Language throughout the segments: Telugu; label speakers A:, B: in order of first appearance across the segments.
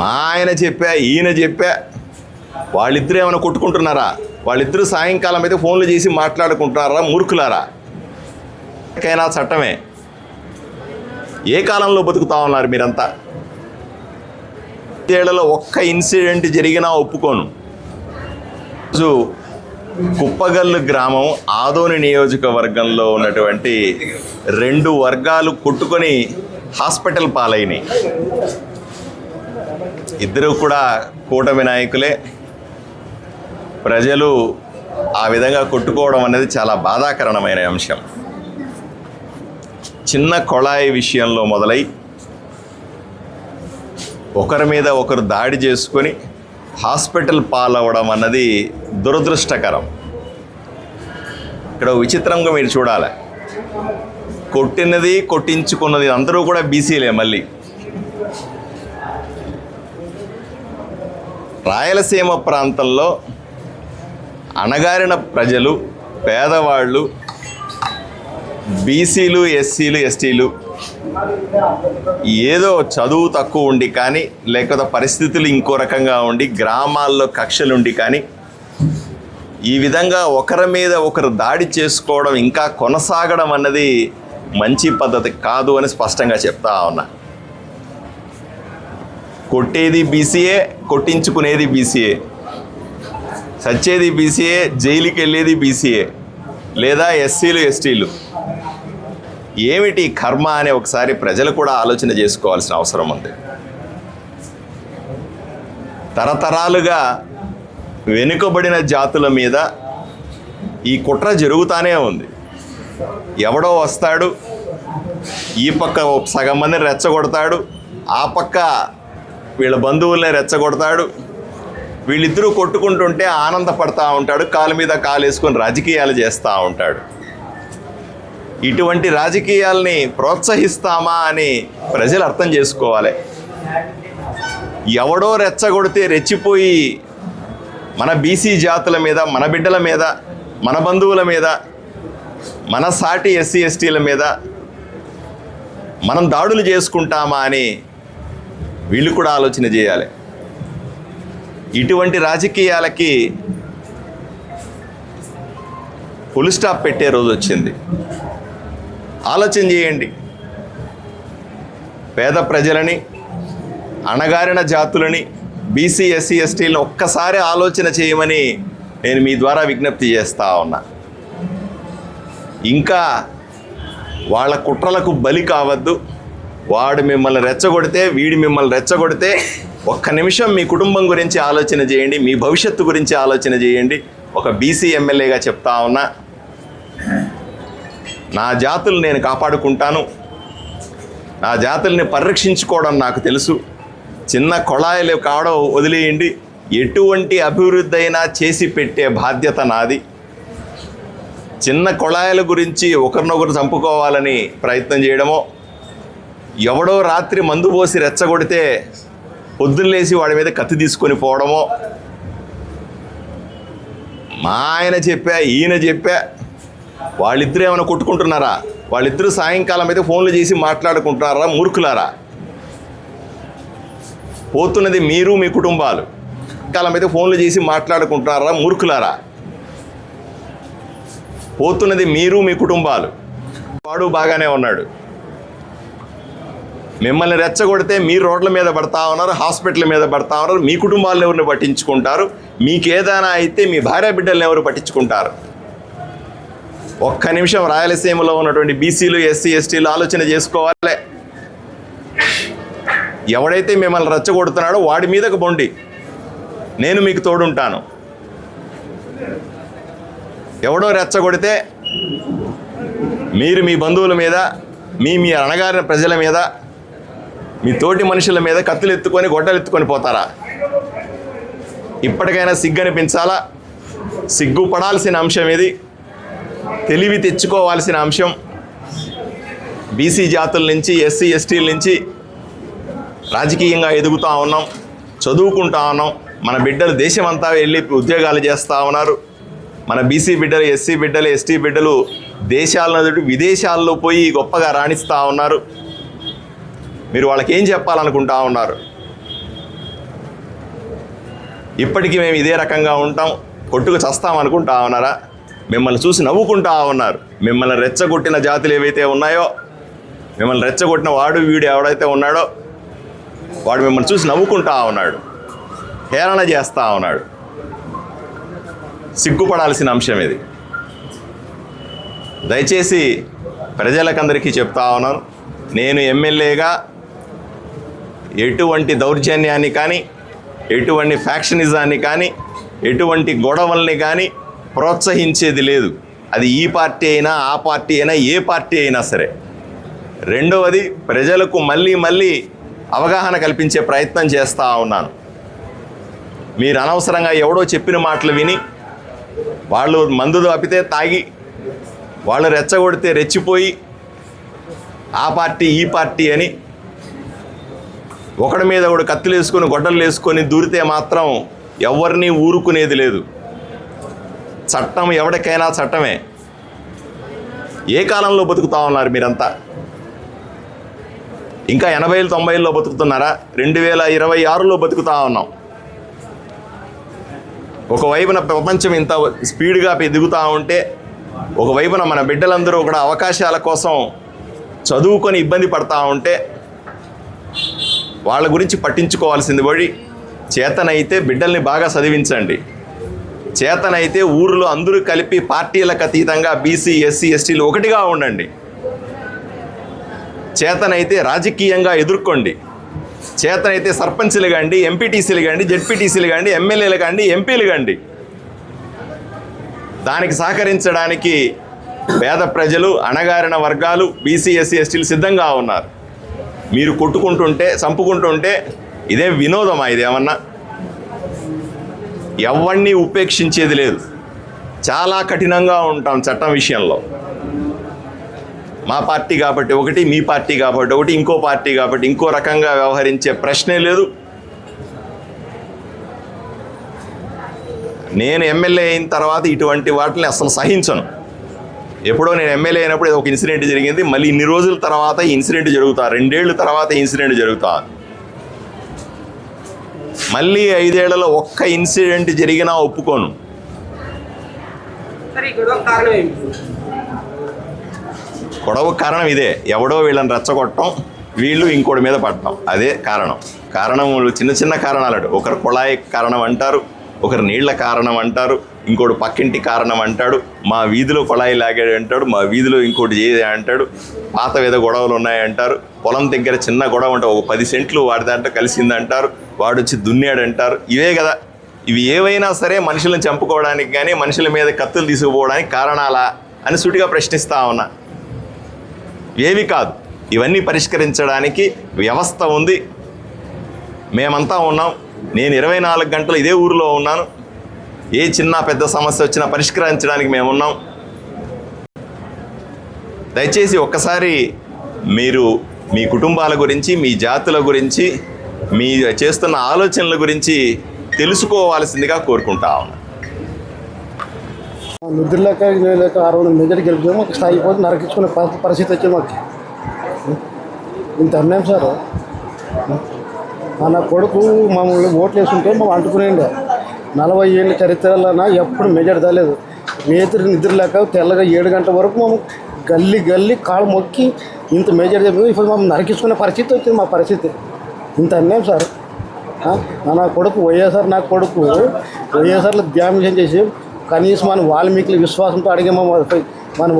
A: మా ఆయన చెప్పా, ఈయన చెప్పా, వాళ్ళిద్దరూ ఏమైనా కొట్టుకుంటున్నారా? వాళ్ళిద్దరూ సాయంకాలం అయితే ఫోన్లు చేసి మాట్లాడుకుంటున్నారా? మూర్ఖులారా? ఎక్కడైనా చట్టమే. ఏ కాలంలో బతుకుతా ఉన్నారు మీరంతా? ఏళ్లలో ఒక్క ఇన్సిడెంట్ జరిగినా ఒప్పుకోను. రోజు కుప్పగల్లు గ్రామం ఆదోని నియోజకవర్గంలో ఉన్నటువంటి 2 వర్గాలు కొట్టుకొని హాస్పిటల్ పాలైనాయి. ఇద్దరు కూడా కూటమి నాయకులే. ప్రజలు ఆ విధంగా కొట్టుకోవడం అనేది చాలా బాధాకరమైన అంశం. చిన్న కొళాయి విషయంలో మొదలై ఒకరి మీద ఒకరు దాడి చేసుకొని హాస్పిటల్ పాలవడం అన్నది దురదృష్టకరం. ఇక్కడ విచిత్రంగా మీరు చూడాలి, కొట్టినది కొట్టించుకున్నది అందరూ కూడా బీసీలే. మళ్ళీ రాయలసీమ ప్రాంతంలో అణగారిన ప్రజలు, పేదవాళ్ళు, బీసీలు, ఎస్సీలు, ఎస్టీలు ఏదో చదువు తక్కువ ఉండి కానీ, లేకపోతే పరిస్థితులు ఇంకో రకంగా ఉండి, గ్రామాల్లో కక్షలుండి కానీ ఈ విధంగా ఒకరి మీద ఒకరు దాడి చేసుకోవడం ఇంకా కొనసాగడం అన్నది మంచి పద్ధతి కాదు అని స్పష్టంగా చెప్తా ఉన్నా. కొట్టేది బీసీఏ, కొట్టించుకునేది బీసీఏ, సచ్చేది బీసీఏ, జైలుకి వెళ్ళేది బీసీఏ, లేదా ఎస్సీలు, ఎస్టీలు. ఏమిటి కర్మ అని ఒకసారి ప్రజలు కూడా ఆలోచన చేసుకోవాల్సిన అవసరం ఉంది. తరతరాలుగా వెనుకబడిన జాతుల మీద ఈ కుట్ర జరుగుతూనే ఉంది. ఎవడో వస్తాడు, ఈ పక్క సగం మందిని రెచ్చగొడతాడు, ఆ పక్క వీళ్ళ బంధువుల్ని రెచ్చగొడతాడు. వీళ్ళిద్దరూ కొట్టుకుంటుంటే ఆనందపడతా ఉంటాడు, కాలు మీద కాలు వేసుకొని రాజకీయాలు చేస్తూ ఉంటాడు. ఇటువంటి రాజకీయాల్ని ప్రోత్సహిస్తామా అని ప్రజలు అర్థం చేసుకోవాలి. ఎవడో రెచ్చగొడితే రెచ్చిపోయి మన బీసీ జాతుల మీద, మన బిడ్డల మీద, మన బంధువుల మీద, మన సాటి ఎస్సీ ఎస్టీల మీద మనం దాడులు చేసుకుంటామా అని వీళ్ళు కూడా ఆలోచన చేయాలి. ఇటువంటి రాజకీయాలకి ఫుల్ స్టాప్ పెట్టే రోజు వచ్చింది. ఆలోచన చేయండి. పేద ప్రజలని, అణగారిన జాతులని, బీసీ, ఎస్సీ, ఎస్టీలను ఒక్కసారి ఆలోచన చేయమని నేను మీ ద్వారా విజ్ఞప్తి చేస్తూ ఉన్నా. ఇంకా వాళ్ళ కుట్రలకు బలి కావద్దు. వాడు మిమ్మల్ని రెచ్చగొడితే, వీడి మిమ్మల్ని రెచ్చగొడితే ఒక్క నిమిషం మీ కుటుంబం గురించి ఆలోచన చేయండి, మీ భవిష్యత్తు గురించి ఆలోచన చేయండి. ఒక బీసీ ఎమ్మెల్యేగా చెప్తా ఉన్నా, నా జాతులు నేను కాపాడుకుంటాను, నా జాతుల్ని పరిరక్షించుకోవడం నాకు తెలుసు. చిన్న కొళాయిలు కావడం వదిలేయండి, ఎటువంటి అభివృద్ధి అయినా చేసి పెట్టే బాధ్యత నాది. చిన్న కొళాయిల గురించి ఒకరినొకరు చంపుకోవాలని ప్రయత్నం చేయడమో, ఎవడో రాత్రి మందు పోసి రెచ్చగొడితే పొద్దున్నేసి వాడి మీద కత్తి తీసుకొని పోవడమో, మా ఆయన చెప్పా, ఈయన చెప్పా, వాళ్ళిద్దరూ ఏమైనా కొట్టుకుంటున్నారా? వాళ్ళిద్దరూ సాయంకాలం అయితే ఫోన్లు చేసి మాట్లాడుకుంటున్నారా? మూర్ఖులారా? పోతున్నది మీరు, మీ కుటుంబాలు. కాలం అయితే ఫోన్లు చేసి మాట్లాడుకుంటున్నారా? మూర్ఖులారా? పోతున్నది మీరు, మీ కుటుంబాలు. వాడు బాగానే ఉన్నాడు. మిమ్మల్ని రెచ్చగొడితే మీరు రోడ్ల మీద పడతా ఉన్నారు, హాస్పిటల్ మీద పడతా ఉన్నారు. మీ కుటుంబాలను ఎవరిని పట్టించుకుంటారు? మీకేదైనా అయితే మీ భార్య బిడ్డలను ఎవరు పట్టించుకుంటారు? ఒక్క నిమిషం రాయలసీమలో ఉన్నటువంటి బీసీలు, ఎస్సీ, ఎస్టీలు ఆలోచన చేసుకోవాలి. ఎవడైతే మిమ్మల్ని రెచ్చగొడుతున్నాడో వాడి మీదకు బొండి, నేను మీకు తోడుంటాను. ఎవడో రెచ్చగొడితే మీరు మీ బంధువుల మీద, మీ అణగారిన ప్రజల మీద, మీ తోటి మనుషుల మీద కత్తులు ఎత్తుకొని, గొడ్డలు ఎత్తుకొని పోతారా? ఇప్పటికైనా సిగ్గు అనిపించాలా? సిగ్గుపడాల్సిన అంశం ఇది. తెలివి తెచ్చుకోవాల్సిన అంశం. బీసీ జాతుల నుంచి, ఎస్సీ ఎస్టీల నుంచి రాజకీయంగా ఎదుగుతూ ఉన్నాం, చదువుకుంటా ఉన్నాం. మన బిడ్డలు దేశమంతా వెళ్ళి ఉద్యోగాలు చేస్తూ ఉన్నారు. మన బీసీ బిడ్డలు, ఎస్సీ బిడ్డలు, ఎస్టీ బిడ్డలు దేశాలను విదేశాల్లో పోయి గొప్పగా రాణిస్తూ ఉన్నారు. మీరు వాళ్ళకి ఏం చెప్పాలనుకుంటా ఉన్నారు? ఇప్పటికీ మేము ఇదే రకంగా ఉంటాం, కొట్టుకు చస్తాం అనుకుంటా ఉన్నారా? మిమ్మల్ని చూసి నవ్వుకుంటా ఉన్నారు. మిమ్మల్ని రెచ్చగొట్టిన జాతులు ఏవైతే ఉన్నాయో, మిమ్మల్ని రెచ్చగొట్టిన వాడు వీడు ఎవడైతే ఉన్నాడో వాడు మిమ్మల్ని చూసి నవ్వుకుంటా ఉన్నాడు, హేళన చేస్తూ ఉన్నాడు. సిగ్గుపడాల్సిన అంశం ఇది. దయచేసి ప్రజలకందరికీ చెప్తా ఉన్నాను, నేను ఎమ్మెల్యేగా ఎటువంటి దౌర్జన్యాన్ని కానీ, ఎటువంటి ఫ్యాక్షనిజాన్ని కానీ, ఎటువంటి గొడవల్ని కానీ ప్రోత్సహించేది లేదు. అది ఈ పార్టీ అయినా, ఆ పార్టీ అయినా, ఏ పార్టీ అయినా సరే. రెండవది, ప్రజలకు మళ్ళీ అవగాహన కల్పించే ప్రయత్నం చేస్తూ ఉన్నాను. మీరు అనవసరంగా ఎవడో చెప్పిన మాటలు విని, వాళ్ళు మందు దాపితే తాగి, వాళ్ళు రెచ్చగొడితే రెచ్చిపోయి ఆ పార్టీ ఈ పార్టీ అని ఒకడి మీద ఒకడు కత్తులు వేసుకొని గొడ్డలు వేసుకొని దూరితే మాత్రం ఎవరిని ఊరుకునేది లేదు. చట్టం ఎవరికైనా చట్టమే. ఏ కాలంలో బతుకుతా ఉన్నారు మీరంతా? ఇంకా 80లు 90ల్లో బతుకుతున్నారా? 2026లో బతుకుతా ఉన్నాం. ఒకవైపున ప్రపంచం ఇంత స్పీడ్గా ఎదుగుతూ ఉంటే, ఒకవైపున మన బిడ్డలందరూ కూడా అవకాశాల కోసం చదువుకొని ఇబ్బంది పడతా ఉంటే వాళ్ళ గురించి పట్టించుకోవాల్సింది పోయి, చేతనైతే బిడ్డల్ని బాగా చదివించండి. చేతనైతే ఊరిలో అందరూ కలిపి పార్టీలకు అతీతంగా బీసీ, ఎస్సీ, ఎస్టీలు ఒకటిగా ఉండండి. చేతనైతే రాజకీయంగా ఎదుర్కోండి. చేతనైతే సర్పంచ్లు కాండి, ఎంపీటీసీలు కాండి, జెడ్పీటీసీలు కాండి, ఎమ్మెల్యేలు కాండి, ఎంపీలు కాండి. దానికి సహకరించడానికి పేద ప్రజలు, అణగారిన వర్గాలు, బీసీ, ఎస్సీ, ఎస్టీలు సిద్ధంగా ఉన్నారు. మీరు కొట్టుకుంటుంటే, చంపుకుంటుంటే ఇదే వినోదమా? ఇదేమన్నా? ఎవరిని ఉపేక్షించేది లేదు. చాలా కఠినంగా ఉంటాం చట్టం విషయంలో. మా పార్టీ కాబట్టి ఒకటి, మీ పార్టీ కాబట్టి ఒకటి, ఇంకో పార్టీ కాబట్టి ఇంకో రకంగా వ్యవహరించే ప్రశ్నే లేదు. నేను ఎమ్మెల్యే అయిన తర్వాత ఇటువంటి వాటిని అసలు సహించను. ఎప్పుడో నేను ఎమ్మెల్యే అయినప్పుడు ఒక ఇన్సిడెంట్ జరిగింది, మళ్ళీ ఇన్ని రోజుల తర్వాత ఈ ఇన్సిడెంట్ జరుగుతా, 2 ఏళ్ళ తర్వాత ఈ ఇన్సిడెంట్ జరుగుతా, మళ్ళీ 5 ఏళ్లలో ఒక్క ఇన్సిడెంట్ జరిగినా ఒప్పుకోను. గొడవకు కారణం ఇదే. ఎవడో వీళ్ళని రెచ్చగొట్టడం, వీళ్ళు ఇంకోటి మీద పడటం, అదే కారణం. చిన్న చిన్న కారణాలు. ఒకరు కుళాయి కారణం అంటారు, ఒకరు నీళ్ల కారణం అంటారు, ఇంకోటి పక్కింటి కారణం అంటాడు, మా వీధిలో కుళాయి లాగాడు అంటాడు, మా వీధిలో ఇంకోటి చేయదే అంటాడు, పాత వేద గొడవలు ఉన్నాయంటారు, పొలం దగ్గర చిన్న గొడవ అంటే ఒక 10 సెంట్లు వాడి దాంట్లో కలిసిందంటారు, వాడు వచ్చి దున్నాడంటారు. ఇవే కదా. ఇవి ఏవైనా సరే మనుషులను చంపుకోవడానికి కానీ, మనుషుల మీద కత్తులు తీసుకుపోవడానికి కారణాలా అని సూటిగా ప్రశ్నిస్తా ఉన్నా. ఏవి కాదు. ఇవన్నీ పరిష్కరించడానికి వ్యవస్థ ఉంది. మేమంతా ఉన్నాం. నేను 24 గంటలు ఇదే ఊరిలో ఉన్నాను. ఏ చిన్న పెద్ద సమస్య వచ్చినా పరిష్కరించడానికి మేమున్నాం. దయచేసి ఒక్కసారి మీరు మీ కుటుంబాల గురించి, మీ జాతుల గురించి, మీ చేస్తున్న ఆలోచనల గురించి తెలుసుకోవాల్సిందిగా కోరుకుంటా ఉన్నాను.
B: నిద్రలేక 600 మెజార్టీ గెలిపాము, మాకు స్థాయిపోతే నరకించుకునే పరిస్థితి వచ్చింది. మాకు ఇంత అన్యాయం సార్. నా కొడుకు మమ్మల్ని ఓట్లు వేసుకుంటే మేము అంటుకునేండి. 40 ఏళ్ళ చరిత్రలన ఎప్పుడు మెజార్టీ తేలేదు. నిద్ర లేక తెల్లగా 7 గంటల వరకు మేము గల్లీ కాళ్ళు మొక్కి ఇంత మెజార్టీ చెప్పి ఇప్పుడు మమ్మల్ని నరికించుకునే పరిస్థితి వచ్చింది. మా పరిస్థితి ఇంత అన్యాయం సార్. నా కొడుకు వైఎస్ఆర్లో ధ్యానం చేసి కనీసం మన వాల్మీకులు విశ్వాసంతో అడిగాము. మన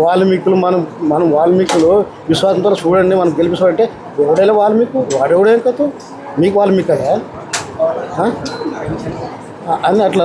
B: వాల్మీకులు విశ్వాసంతో చూడండి, మనం గెలిపిస్తామంటే ఎవడైనా వాల్మీకు, వాడెవడేం కదా మీకు వాల్మీకి కదా అని అట్లా